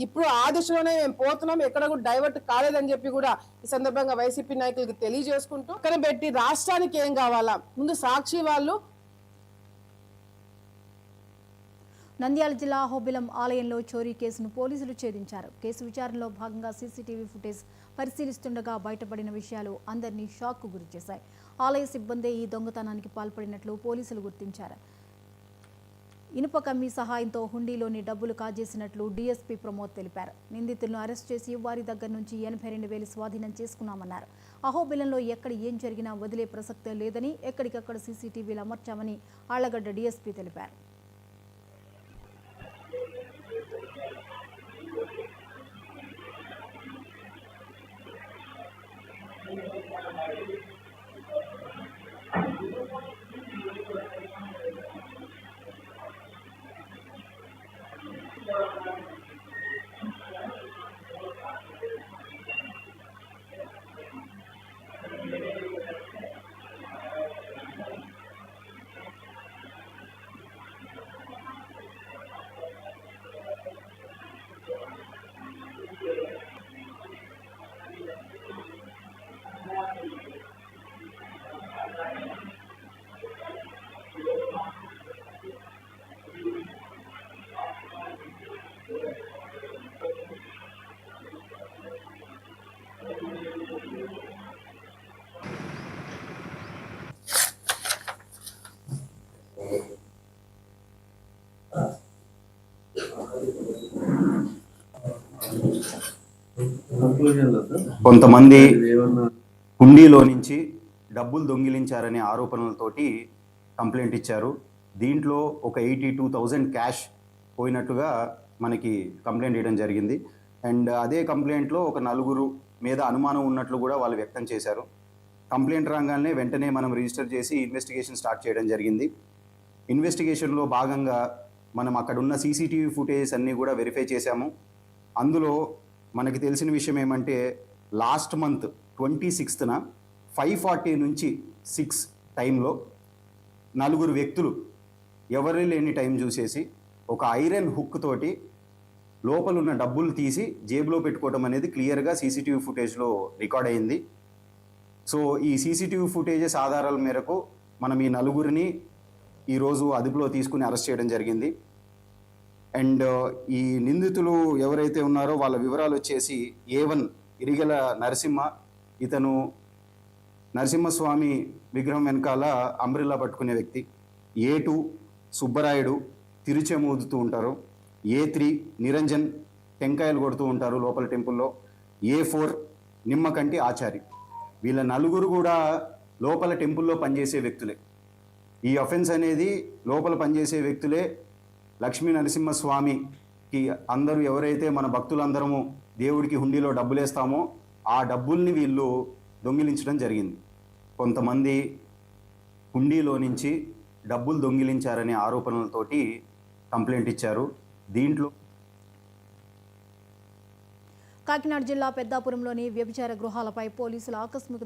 ఇప్పుడు ఆ దిశలోనే మేము పోతున్నాం, ఎక్కడ కూడా డైవర్ట్ కాలేదని చెప్పి కూడా ఈ సందర్భంగా వైసీపీ నాయకులకు తెలియజేసుకుంటూ పక్కన పెట్టి రాష్ట్రానికి ఏం కావాలా, ముందు సాక్షి వాళ్ళు. నంద్యాల జిల్లా అహోబిలం ఆలయంలో చోరీ కేసును పోలీసులు ఛేదించారు. కేసు విచారణలో భాగంగా సీసీటీవీ ఫుటేజ్ పరిశీలిస్తుండగా బయటపడిన విషయాలు అందరినీ షాక్కు గురిచేశాయి. ఆలయ సిబ్బందే ఈ దొంగతనానికి పాల్పడినట్లు పోలీసులు గుర్తించారు. ఇనుప కమ్మీ సహాయంతో హుండీలోని డబ్బులు కాజేసినట్లు డీఎస్పీ ప్రమోద్ తెలిపారు. నిందితులను అరెస్ట్ చేసి వారి దగ్గర నుంచి 82,000 స్వాధీనం చేసుకున్నామన్నారు. అహోబిలంలో ఎక్కడ ఏం జరిగినా వదిలే ప్రసక్తే లేదని, ఎక్కడికక్కడ సీసీటీవీలు అమర్చామని ఆళ్లగడ్డ డీఎస్పీ తెలిపారు. కొంతమంది హుండీలో నుంచి డబ్బులు దొంగిలించారనే ఆరోపణలతోటి కంప్లైంట్ ఇచ్చారు. దీంట్లో ఒక 82,000 క్యాష్ పోయినట్టుగా మనకి కంప్లైంట్ ఇవ్వడం జరిగింది. అండ్ అదే కంప్లైంట్లో ఒక 4 మీద అనుమానం ఉన్నట్లు కూడా వాళ్ళు వ్యక్తం చేశారు. కంప్లైంట్ రాగానే వెంటనే మనం రిజిస్టర్ చేసి ఇన్వెస్టిగేషన్ స్టార్ట్ చేయడం జరిగింది. ఇన్వెస్టిగేషన్లో భాగంగా మనం అక్కడ ఉన్న సీసీటీవీ ఫుటేజ్ అన్నీ కూడా వెరిఫై చేశాము. అందులో మనకి తెలిసిన విషయం ఏమంటే లాస్ట్ మంత్ 26న 5:40 నుంచి 6 టైంలో 4 వ్యక్తులు ఎవరు లేని టైం చూసేసి ఒక ఐరన్ హుక్ తోటి లోపల ఉన్న డబ్బులు తీసి జేబులో పెట్టుకోవడం అనేది క్లియర్గా సీసీటీవీ ఫుటేజ్లో రికార్డ్ అయింది. సో ఈ సీసీటీవీ ఫుటేజెస్ ఆధారాల మేరకు మనం ఈ 4గురిని ఈరోజు అదుపులో తీసుకుని అరెస్ట్ చేయడం జరిగింది. అండ్ ఈ నిందితులు ఎవరైతే ఉన్నారో వాళ్ళ వివరాలు వచ్చేసి A1 ఇరిగల నరసింహ, ఇతను నరసింహస్వామి విగ్రహం వెనకాల అంబ్రిల్లా పట్టుకునే వ్యక్తి. A2 సుబ్బరాయుడు, తిరుచెమూదుతూ ఉంటారు. A3 నిరంజన్, టెంకాయలు కొడుతూ ఉంటారు లోపల టెంపుల్లో. A4 నిమ్మకంటి ఆచారి. వీళ్ళ 4 కూడా లోపల టెంపుల్లో పనిచేసే వ్యక్తులే. ఈ అఫెన్స్ అనేది లోపల పనిచేసే వ్యక్తులే. లక్ష్మీ నరసింహస్వామికి అందరూ ఎవరైతే మన భక్తులందరము దేవుడికి హుండీలో డబ్బులు వేస్తామో ఆ డబ్బుల్ని వీళ్ళు దొంగిలించడం జరిగింది. కొంతమంది హుండీలో నుంచి డబ్బులు దొంగిలించారనే ఆరోపణలతోటి కంప్లైంట్ ఇచ్చారు. దీంట్లో కాకినాడ జిల్లా పెద్దాపురంలోని వ్యభిచార గృహాలపై పోలీసులు ఆకస్మిక